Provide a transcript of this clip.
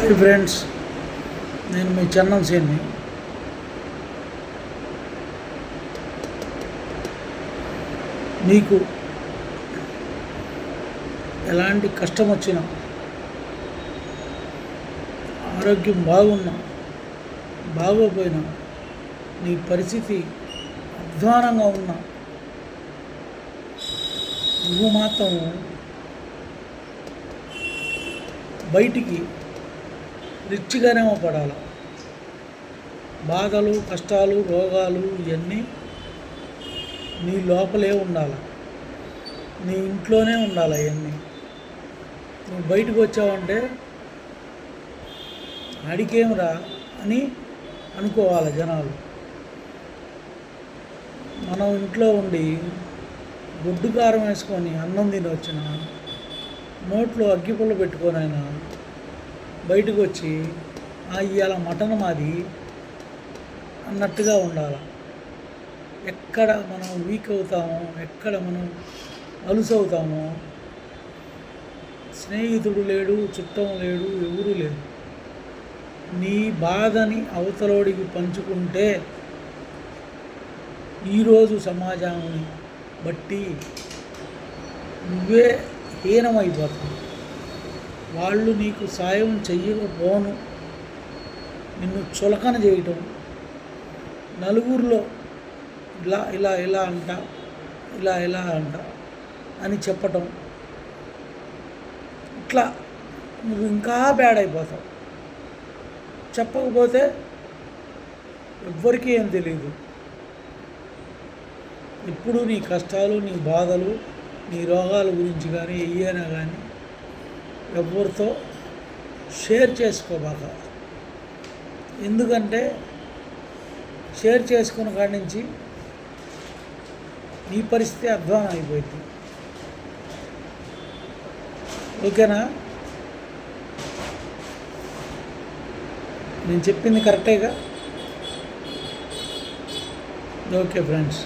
Hi friends, నేను మీ చందన్ సేన్ని. మీకు ఎలాంటి కష్టం వచ్చినా, ఆరోగ్యం బాగున్నా బాగోపోయినా, నీ పరిస్థితి అధ్వానంగా ఉన్నా, నువ్వు మాత్రం బయటికి రిచ్గానే పడాలి. బాధలు, కష్టాలు, రోగాలు ఇవన్నీ నీ లోపలే ఉండాలి, నీ ఇంట్లోనే ఉండాలి. అవన్నీ నువ్వు బయటకు వచ్చావంటే అడికేమిరా అని అనుకోవాలి జనాలు. మనం ఇంట్లో ఉండి గుడ్డు కారం వేసుకొని అన్నం తిని వచ్చిన, నోట్లో అగ్గిపుల్ల పెట్టుకొని అయినా బయటకు వచ్చి ఇవాళ మటన్ మాది అన్నట్టుగా ఉండాలి. ఎక్కడ మనం వీక్ అవుతామో, ఎక్కడ మనం అలుసు అవుతామో, స్నేహితుడు లేడు, చుట్టం లేడు, ఎవరు లేడు. నీ బాధని అవతలోడికి పంచుకుంటే ఈరోజు సమాజాన్ని బట్టి నువ్వే హీనమైపోతావు. వాళ్ళు నీకు సాయం చెయ్యకపోను, నిన్ను చులకన చేయటం, నలుగురిలో ఇలా ఇలా ఇలా అంట, ఇలా ఇలా అంట అని చెప్పటం, ఇట్లా నువ్వు ఇంకా బ్యాడ్ అయిపోతావు. చెప్పకపోతే ఎవ్వరికీ ఏం తెలియదు. ఇప్పుడు నీ కష్టాలు, నీ బాధలు, నీ రోగాల గురించి కానీ ఏమైనా కానీ ఎవరితో షేర్ చేసుకోబాక. ఎందుకంటే షేర్ చేసుకున్న కాడి నుంచి నీ పరిస్థితి అధ్వానం అయిపోయింది. ఓకేనా? నేను చెప్పింది కరెక్టేగా? Okay friends.